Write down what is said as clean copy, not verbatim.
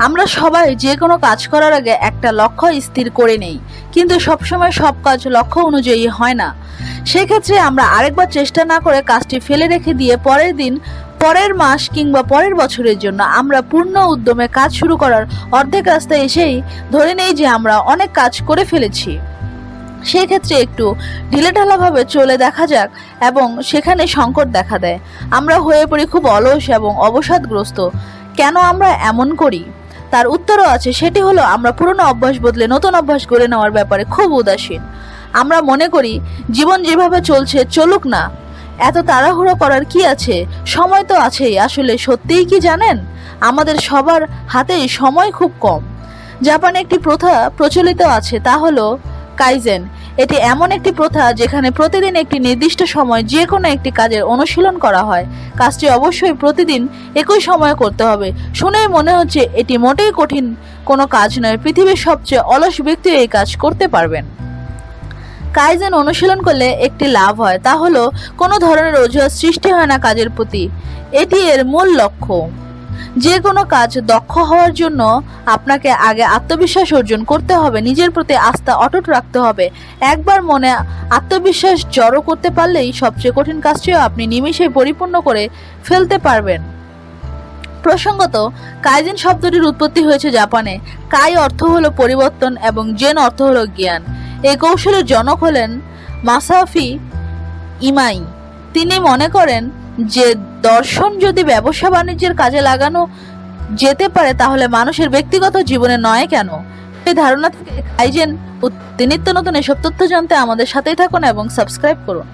আমরা সবাই যে কোনো কাজ করার আগে একটা লক্ষ্য স্থির করে নেই, কিন্তু সবসময় সব কাজ লক্ষ্য অনুযায়ী হয় না। সেক্ষেত্রে আমরা আরেকবার চেষ্টা না করে কাজটি ফেলে রেখে দিয়ে পরের দিন, পরের মাস কিংবা পরের বছরের জন্য আমরা পূর্ণ উদ্যমে কাজ শুরু করার অর্ধেক রাস্তায় এসেই ধরে নেই যে আমরা অনেক কাজ করে ফেলেছি। সেই ক্ষেত্রে একটু ঢিলেঢালাভাবে চলে দেখা যাক এবং সেখানে সংকট দেখা দেয়। আমরা হয়ে পড়ি খুব অলস এবং অবসাদগ্রস্ত। কেন আমরা এমন করি? তার উত্তরও আছে, সেটি হলো আমরা পুরনো অভ্যাস বদলে নতুন অভ্যাস গড়ে নেওয়ার ব্যাপারে খুব উদাসীন। আমরা মনে করি জীবন যেভাবে চলছে চলুক না, এত তাড়াহুড়ো করার কি আছে, সময় তো আছেই। আসলে সত্যিই কি জানেন, আমাদের সবার হাতেই সময় খুব কম। জাপানে একটি প্রথা প্রচলিত আছে, তা হলো কাইজেন। এটি এমন একটি প্রথা যেখানে প্রতিদিন একটি নির্দিষ্ট সময় যে কোনো একটি কাজের অনুশীলন করা হয়। কাজটি অবশ্যই প্রতিদিন একই সময়ে করতে হবে। শুনেই মনে হচ্ছে এটি মোটেই কঠিন কোনো কাজ নয়। পৃথিবীর সবচেয়ে অলস ব্যক্তিও এই কাজ করতে পারবেন। কাইজেন অনুশীলন করলে একটি লাভ হয়, তা হলো কোনো ধরনের অজুহাত সৃষ্টি হয় না কাজের প্রতি। এটি এর মূল লক্ষ্য। যে কোনো কাজ দক্ষ হওয়ার জন্য আপনাকে আগে আত্মবিশ্বাস অর্জন করতে হবে, নিজের প্রতি আস্থা অটুট রাখতে হবে। একবার মনে আত্মবিশ্বাস জড়ো করতে পারলেই সবচেয়ে কঠিন কাজটিও আপনি নিমেষে পরিপূর্ণ করে ফেলতে পারবেন। প্রসঙ্গত, কাইজেন শব্দটির উৎপত্তি হয়েছে জাপানে। কাই অর্থ হলো পরিবর্তন এবং জেন অর্থ হলো জ্ঞান। এই কৌশলের জনক হলেন মাসাফি ইমাই। তিনি মনে করেন যে দর্শন যদি ব্যবসা বাণিজ্যের কাজে লাগানো যেতে পারে তাহলে মানুষের ব্যক্তিগত জীবনে নয় কেন। এই ধারণা থেকে কাইজেন নিত্য নতুন এসব তথ্য জানতে আমাদের সাথেই থাকুন এবং সাবস্ক্রাইব করুন।